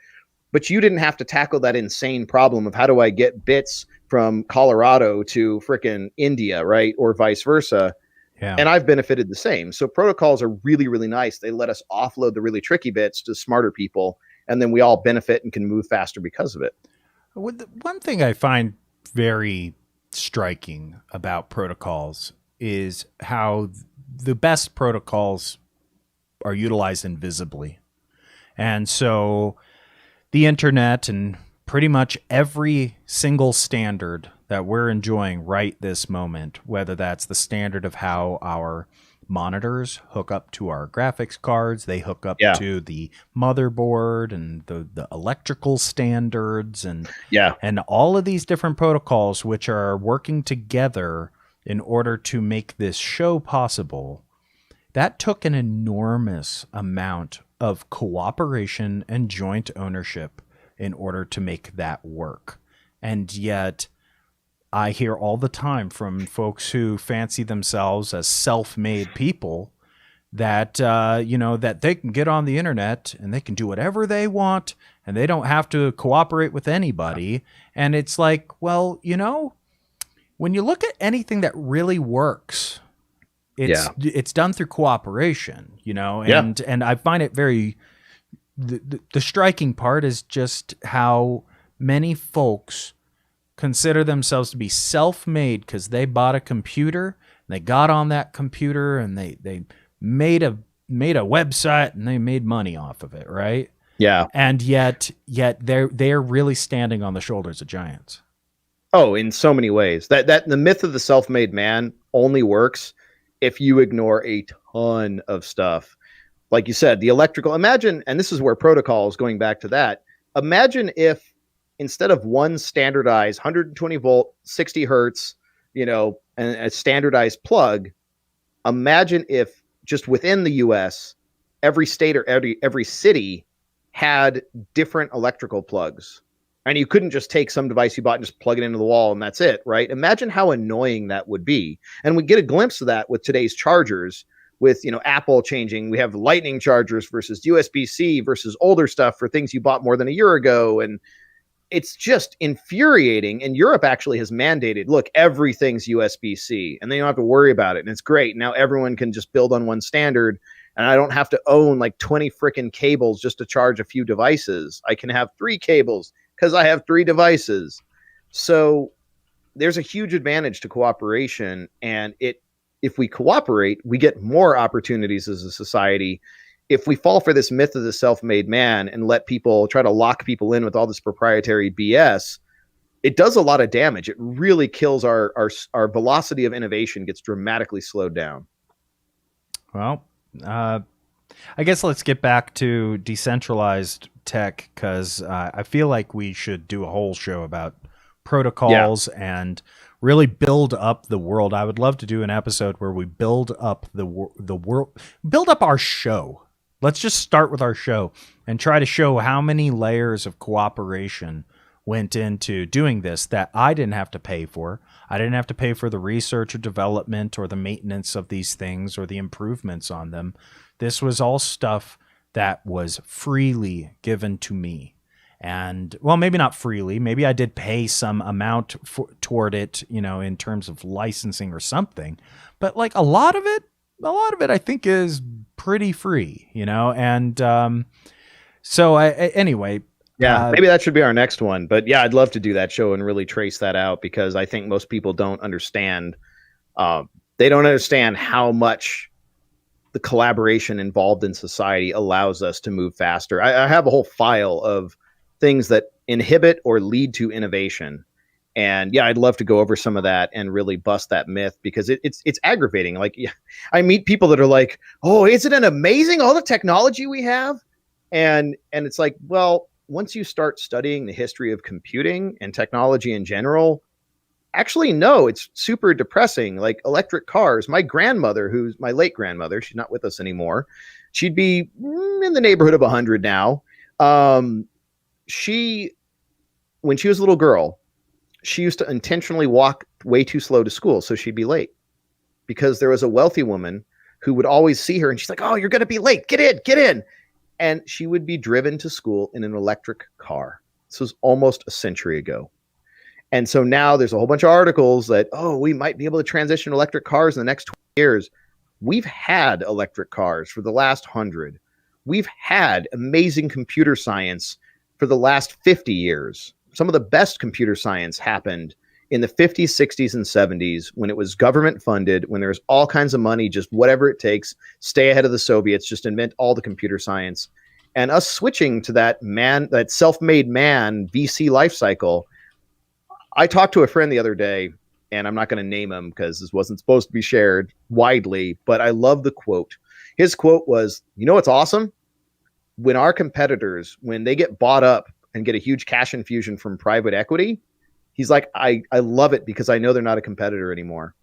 but you didn't have to tackle that insane problem of how do I get bits from Colorado to frickin' India, right? Or vice versa. Yeah. And I've benefited the same. So protocols are really, really nice. They let us offload the really tricky bits to smarter people. And then we all benefit and can move faster because of it. One thing I find very striking about protocols is how the best protocols are utilized invisibly. And so the internet and pretty much every single standard that we're enjoying right this moment, whether that's the standard of how our monitors hook up to our graphics cards, they hook up to the motherboard and the electrical standards and all of these different protocols which are working together in order to make this show possible. That took an enormous amount of cooperation and joint ownership in order to make that work. And yet I hear all the time from folks who fancy themselves as self-made people that, that they can get on the internet and they can do whatever they want and they don't have to cooperate with anybody. And it's like, well, when you look at anything that really works, it's done through cooperation, and I find it very, the striking part is just how many folks consider themselves to be self-made because they bought a computer, and they got on that computer, and they made a website, and they made money off of it, right? Yeah. And yet they're really standing on the shoulders of giants. Oh, in so many ways. That the myth of the self-made man only works if you ignore a ton of stuff. Like you said, the electrical. Imagine, and this is where protocols, going back to that, imagine if instead of one standardized 120 volt, 60 hertz, and a standardized plug, imagine if just within the US, every state or every city had different electrical plugs. And you couldn't just take some device you bought and just plug it into the wall and that's it, right? Imagine how annoying that would be. And we get a glimpse of that with today's chargers, with Apple changing. We have lightning chargers versus USB-C versus older stuff for things you bought more than a year ago. And it's just infuriating. And Europe actually has mandated, look, everything's USB-C and then you don't have to worry about it. And it's great. Now everyone can just build on one standard. And I don't have to own like 20 freaking cables just to charge a few devices. I can have 3 cables because I have 3 devices. So there's a huge advantage to cooperation. And if we cooperate, we get more opportunities as a society. If we fall for this myth of the self-made man and let people try to lock people in with all this proprietary BS, it does a lot of damage. It really kills our velocity of innovation, gets dramatically slowed down. Well, I guess let's get back to decentralized tech because I feel like we should do a whole show about Yeah. protocols and really build up the world. I would love to do an episode where we build up the world, build up our show. Let's just start with our show and try to show how many layers of cooperation went into doing this that I didn't have to pay for. I didn't have to pay for the research or development or the maintenance of these things or the improvements on them. This was all stuff that was freely given to me. And well, maybe not freely. Maybe I did pay some amount toward it, in terms of licensing or something. But like a lot of it, I think is pretty free, And anyway, Yeah, maybe that should be our next one. But yeah, I'd love to do that show and really trace that out because I think most people don't understand. They don't understand how much the collaboration involved in society allows us to move faster. I have a whole file of things that inhibit or lead to innovation. And yeah, I'd love to go over some of that and really bust that myth because it's aggravating. Like, yeah, I meet people that are like, "Oh, isn't it amazing all the technology we have?" And it's like, well, once you start studying the history of computing and technology in general, actually, no, it's super depressing. Like electric cars. My grandmother, who's my late grandmother, she's not with us anymore. She'd be in the neighborhood of 100 now. She, when she was a little girl, she used to intentionally walk way too slow to school so she'd be late because there was a wealthy woman who would always see her and she's like, "Oh, you're going to be late. Get in, get in." And she would be driven to school in an electric car. This was almost a century ago. And so now there's a whole bunch of articles that, oh, we might be able to transition to electric cars in the next 20 years. We've had electric cars for the last 100. We've had amazing computer science for the last 50 years. Some of the best computer science happened in the 50s, 60s, and 70s when it was government funded, when there's all kinds of money, just whatever it takes, stay ahead of the Soviets, just invent all the computer science. And us switching to that self-made man VC life cycle. I talked to a friend the other day, and I'm not going to name him because this wasn't supposed to be shared widely, but I love the quote. His quote was, "You know what's awesome? When our competitors, when they get bought up and get a huge cash infusion from private equity," he's like, I love it because I know they're not a competitor anymore.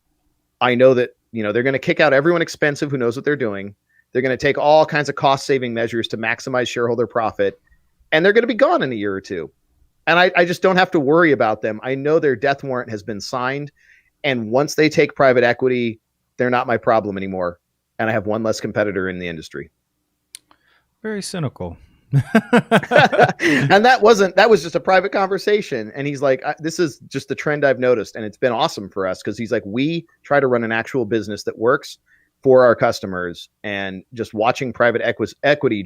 I know that, they're going to kick out everyone expensive who knows what they're doing. They're going to take all kinds of cost-saving measures to maximize shareholder profit, and they're going to be gone in a year or two. And I just don't have to worry about them. I know their death warrant has been signed. And once they take private equity, they're not my problem anymore. And I have one less competitor in the industry. Very cynical. And that was just a private conversation. And he's like, this is just the trend I've noticed. And it's been awesome for us because he's like, we try to run an actual business that works for our customers, and just watching private equity,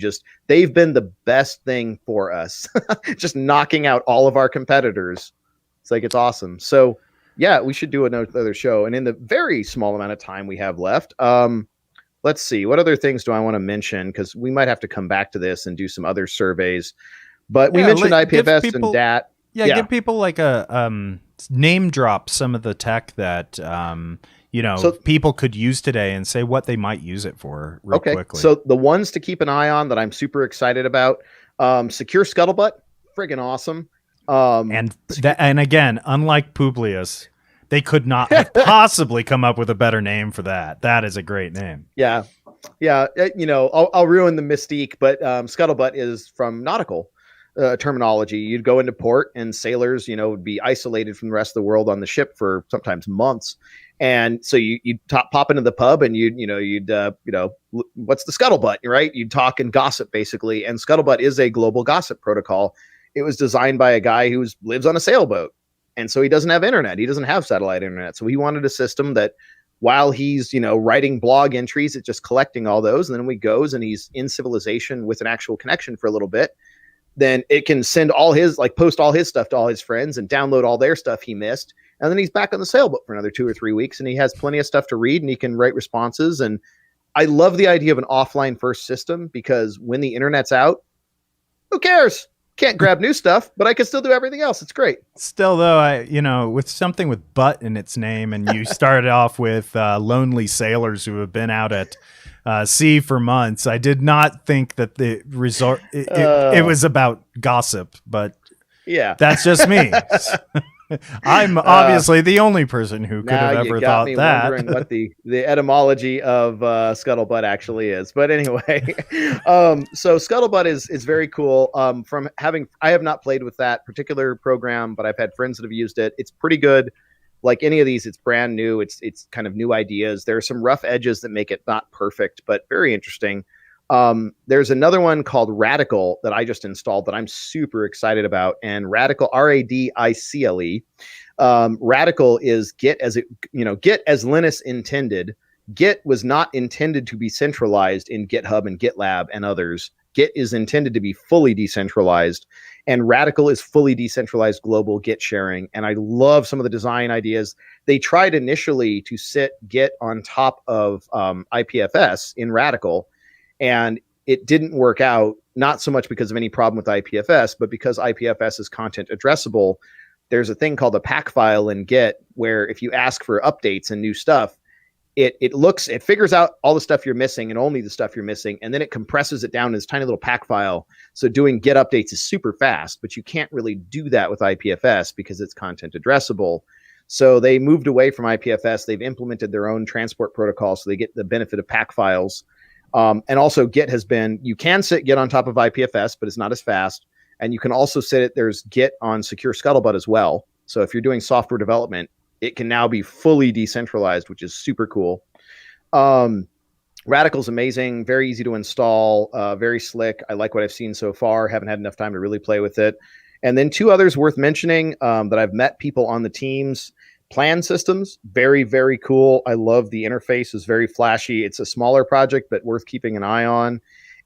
they've been the best thing for us, just knocking out all of our competitors. It's like, it's awesome. So yeah, we should do another show. And in the very small amount of time we have left, let's see, what other things do I want to mention? Because we might have to come back to this and do some other surveys. But we mentioned IPFS and DAT. Yeah, give people like a name drop some of the tech that people could use today and say what they might use it for real quickly. So the ones to keep an eye on that I'm super excited about, Secure Scuttlebutt, friggin' awesome. And again, unlike Publius, they could not have possibly come up with a better name for that. That is a great name. Yeah. I'll ruin the mystique, but Scuttlebutt is from nautical terminology. You'd go into port and sailors, would be isolated from the rest of the world on the ship for sometimes months. And so you'd pop into the pub and you'd what's the scuttlebutt, right? You'd talk and gossip basically. And Scuttlebutt is a global gossip protocol. It was designed by a guy who lives on a sailboat. And so he doesn't have internet. He doesn't have satellite internet. So he wanted a system that while he's, writing blog entries, it's just collecting all those. And then when he goes and he's in civilization with an actual connection for a little bit, then it can send post all his stuff to all his friends and download all their stuff he missed. And then he's back on the sailboat for another 2 or 3 weeks, and he has plenty of stuff to read, and he can write responses. And I love the idea of an offline first system because when the internet's out, who cares? Can't grab new stuff, but I can still do everything else. It's great. Still, though, with something with butt in its name, and you started off with lonely sailors who have been out at C for months. I did not think that the resort it Uh, was about gossip, but yeah. that's just me. I'm uh, obviously the only person who could Now have you ever got thought me that. wondering what the etymology of scuttlebutt actually is. But anyway, so scuttlebutt is very cool. From having, I have not played with that particular program, but I've had friends that have used it. It's pretty good. Like any of these, it's brand new. It's kind of new ideas. There are some rough edges that make it not perfect, but very interesting. There's another one called Radical that I just installed that I'm super excited about. And Radical, Radicle, Radical is Git as Linus intended. Git was not intended to be centralized in GitHub and GitLab and others. Git is intended to be fully decentralized, and Radical is fully decentralized global Git sharing. And I love some of the design ideas. They tried initially to sit Git on top of IPFS in Radical, and it didn't work out, not so much because of any problem with IPFS, but because IPFS is content addressable. There's a thing called a pack file in Git where if you ask for updates and new stuff, it figures out all the stuff you're missing and only the stuff you're missing, and then it compresses it down in this tiny little pack file. So doing Git updates is super fast, but you can't really do that with IPFS because it's content addressable. So they moved away from IPFS. They've implemented their own transport protocol, so they get the benefit of pack files. And also Git you can sit Git on top of IPFS, but it's not as fast. And you can also there's Git on secure scuttlebutt as well. So if you're doing software development, it can now be fully decentralized, which is super cool. Radical's amazing, very easy to install, very slick. I like what I've seen so far. Haven't had enough time to really play with it. And then two others worth mentioning that I've met people on the teams. Plan systems, very, very cool. I love the interface, is very flashy. It's a smaller project, but worth keeping an eye on.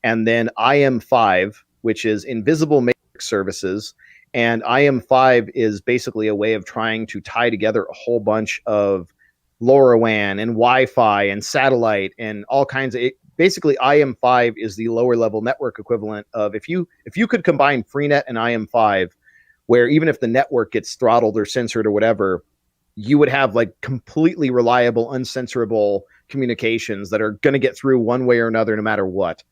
And then IM5, which is Invisible Matrix Services. And IM5 is basically a way of trying to tie together a whole bunch of LoRaWAN and Wi-Fi and satellite and all kinds of basically IM5 is the lower level network equivalent of if you could combine Freenet and IM5, where even if the network gets throttled or censored or whatever, you would have like completely reliable, uncensorable communications that are going to get through one way or another, no matter what.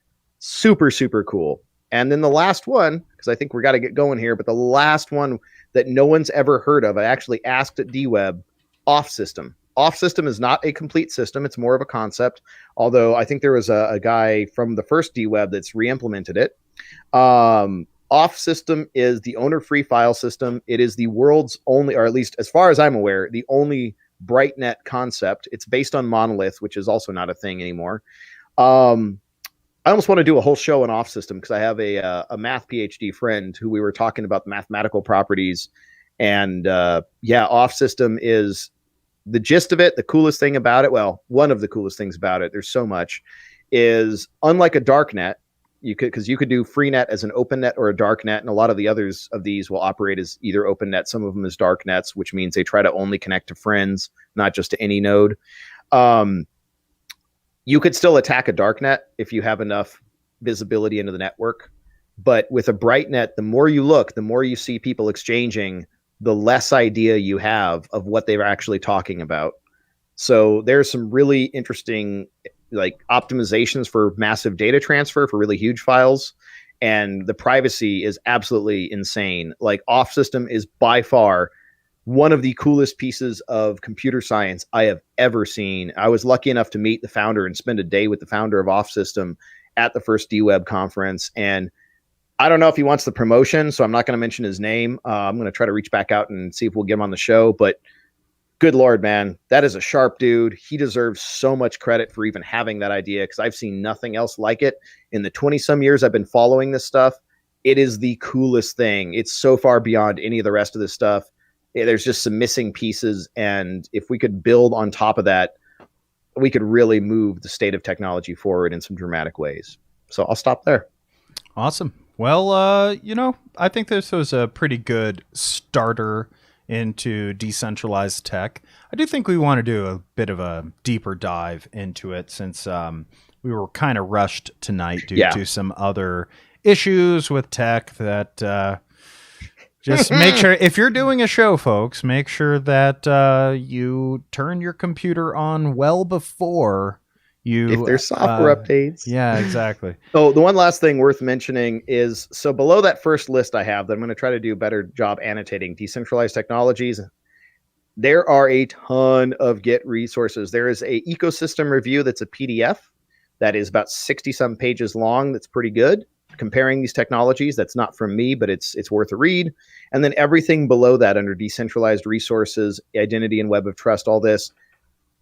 Super, super cool. And then the last one, because I think we got to get going here, but the last one that no one's ever heard of, I actually asked at DWeb, Off System. Off System is not a complete system. It's more of a concept, although I think there was a guy from the first DWeb that's re-implemented it. Off System is the owner-free file system. It is the world's only, or at least as far as I'm aware, the only BrightNet concept. It's based on Monolith, which is also not a thing anymore. I almost want to do a whole show on Off System because I have a math PhD friend who we were talking about the mathematical properties. And Off System is the gist of it. The coolest thing about it, well, one of the coolest things about it, there's so much, is unlike a darknet, you could do Freenet as an open net or a dark net, and a lot of the others of these will operate as either open net, some of them as dark nets, which means they try to only connect to friends, not just to any node. You could still attack a dark net if you have enough visibility into the network. But with a bright net, the more you look, the more you see people exchanging, the less idea you have of what they're actually talking about. So there's some really interesting like optimizations for massive data transfer for really huge files. And the privacy is absolutely insane. Like Off System is by far one of the coolest pieces of computer science I have ever seen. I was lucky enough to meet the founder and spend a day with the founder of Off System at the first DWeb conference. And I don't know if he wants the promotion, so I'm not going to mention his name. I'm going to try to reach back out and see if we'll get him on the show. But good Lord, man, that is a sharp dude. He deserves so much credit for even having that idea because I've seen nothing else like it. In the 20-some years I've been following this stuff, it is the coolest thing. It's so far beyond any of the rest of this stuff. There's just some missing pieces, and if we could build on top of that, we could really move the state of technology forward in some dramatic ways. So I'll stop there. Awesome. Well, I think this was a pretty good starter into decentralized tech. I do think we want to do a bit of a deeper dive into it since we were kind of rushed tonight due to some other issues with tech that just make sure if you're doing a show, folks, make sure that you turn your computer on well before If You, there's software updates. yeah, exactly. So the one last thing worth mentioning is, so below that first list I have that I'm going to try to do a better job annotating decentralized technologies, there are a ton of Git resources. There is a ecosystem review that's a PDF that is about 60 some pages long. That's pretty good comparing these technologies. That's not from me, but it's worth a read. And then everything below that under decentralized resources, identity and web of trust, all this,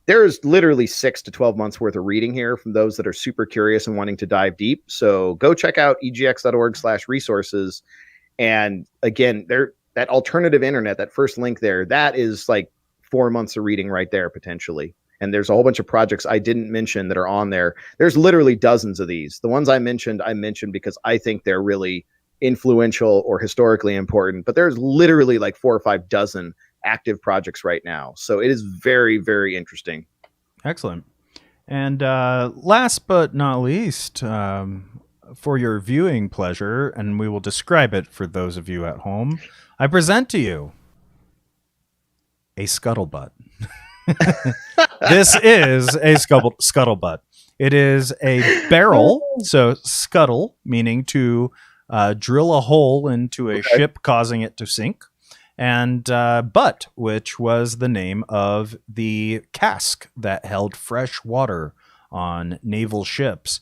there's literally 6 to 12 months worth of reading here from those that are super curious and wanting to dive deep. So go check out egx.org/resources. And again, there, that alternative internet, that first link there, that is like 4 months of reading right there potentially. And there's a whole bunch of projects I didn't mention that are on there. There's literally dozens of these. The ones I mentioned because I think they're really influential or historically important, but there's literally like 4 or 5 dozen active projects right now. So it is very, very interesting. Excellent. And last but not least, for your viewing pleasure, and we will describe it for those of you at home, I present to you a scuttlebutt. This is a scuttlebutt. It is a barrel, so scuttle, meaning to drill a hole into a ship, causing it to sink, and butt, which was the name of the cask that held fresh water on naval ships.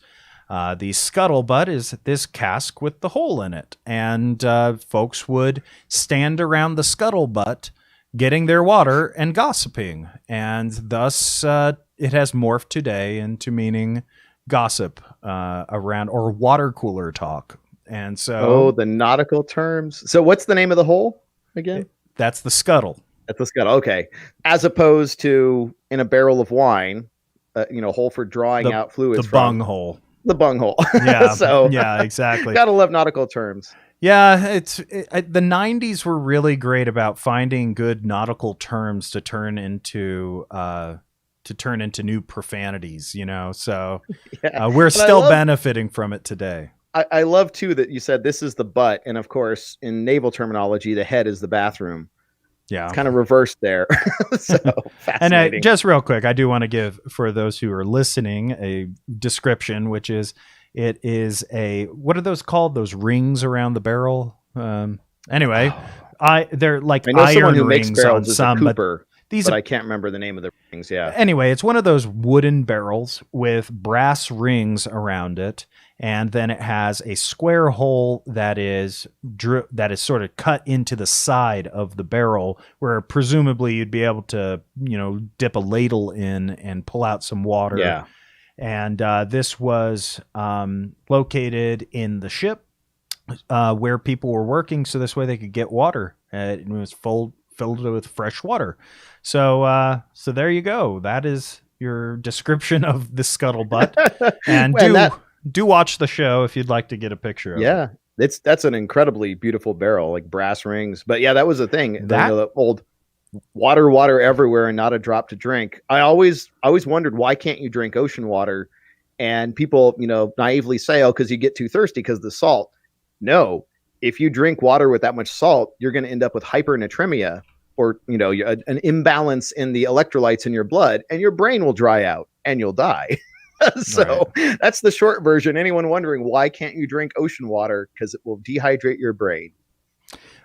The scuttlebutt is this cask with the hole in it, and folks would stand around the scuttlebutt getting their water and gossiping, and thus it has morphed today into meaning gossip around, or water cooler talk. And so, the nautical terms. So what's the name of the hole again? That's the scuttle. That's the scuttle. Okay, as opposed to in a barrel of wine, hole for drawing out fluids. The bung hole. The bung hole. Yeah. So yeah, exactly. Gotta love nautical terms. Yeah, the 90s were really great about finding good nautical terms to turn into new profanities, So Yeah. we're still benefiting from it today. I love too that you said this is the butt, and of course in naval terminology the head is the bathroom. Yeah, it's kind of reversed there. So fascinating. And just real quick, I do want to give, for those who are listening, a description, which is, it is what are those called? Those rings around the barrel. Anyway, they're like, I know iron who rings makes barrels on some, Cooper, but I can't remember the name of the rings. Yeah. Anyway, it's one of those wooden barrels with brass rings around it, and then it has a square hole that is sort of cut into the side of the barrel, where presumably you'd be able to, dip a ladle in and pull out some water. Yeah. And this was located in the ship where people were working, so this way they could get water. It was filled with fresh water. So there you go. That is your description of the scuttlebutt. And do watch the show if you'd like to get a picture of it. Yeah, that's an incredibly beautiful barrel, like brass rings. But yeah, that was the thing. The old water everywhere and not a drop to drink. I always wondered, why can't you drink ocean water? And people, naively say, oh, because you get too thirsty because of the salt. No, if you drink water with that much salt, you're going to end up with hypernatremia, or an imbalance in the electrolytes in your blood, and your brain will dry out and you'll die. So That's the short version. Anyone wondering why can't you drink ocean water? Because it will dehydrate your brain.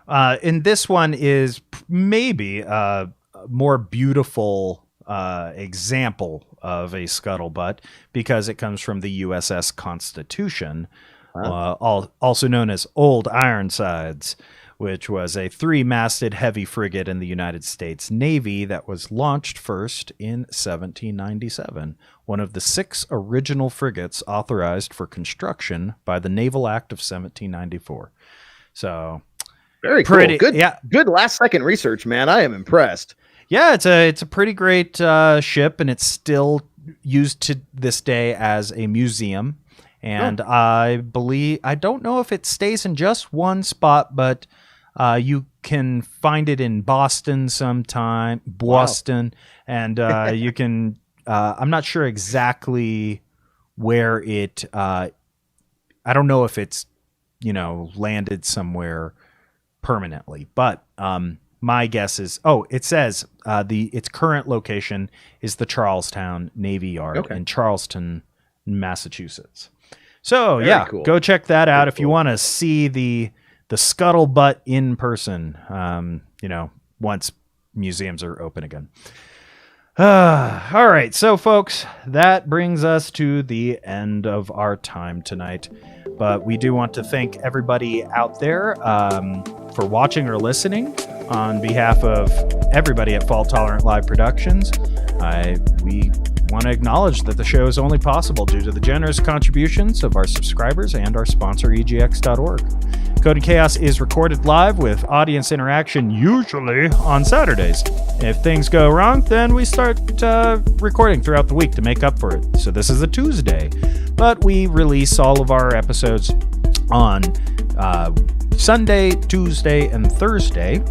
And this one is maybe a more beautiful example of a scuttlebutt, because it comes from the USS Constitution, also known as Old Ironsides, which was a 3-masted heavy frigate in the United States Navy that was launched first in 1797, one of the 6 original frigates authorized for construction by the Naval Act of 1794. So very cool. Good, yeah. Good last second research, man. I am impressed. Yeah, it's a pretty great ship, and it's still used to this day as a museum. And I don't know if it stays in just one spot, but you can find it in Boston sometime, Boston, and you can. I'm not sure exactly where it. I don't know if it's landed somewhere permanently, but my guess is, it says its current location is the Charlestown Navy Yard in Charleston, Massachusetts. So Very cool. go check that out if you cool. want to see the scuttlebutt in person. Once museums are open again. All right, so folks, that brings us to the end of our time tonight. But we do want to thank everybody out there for watching or listening. On behalf of everybody at Fault Tolerant Live Productions, we want to acknowledge that the show is only possible due to the generous contributions of our subscribers and our sponsor, EGX.org. Code and Chaos is recorded live with audience interaction usually on Saturdays. If things go wrong, then we start recording throughout the week to make up for it. So this is a Tuesday, but we release all of our episodes on Sunday, Tuesday, and Thursday.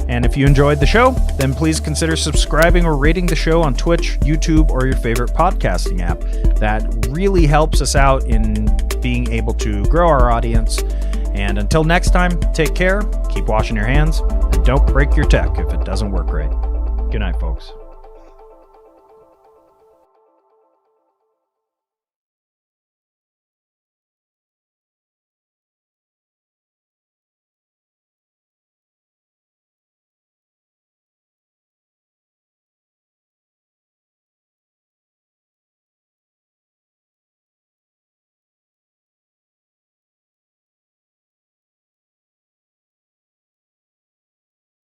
And if you enjoyed the show, then please consider subscribing or rating the show on Twitch, YouTube, or your favorite podcasting app. That really helps us out in being able to grow our audience. And until next time, take care, keep washing your hands, and don't break your tech if it doesn't work right. Good night, folks.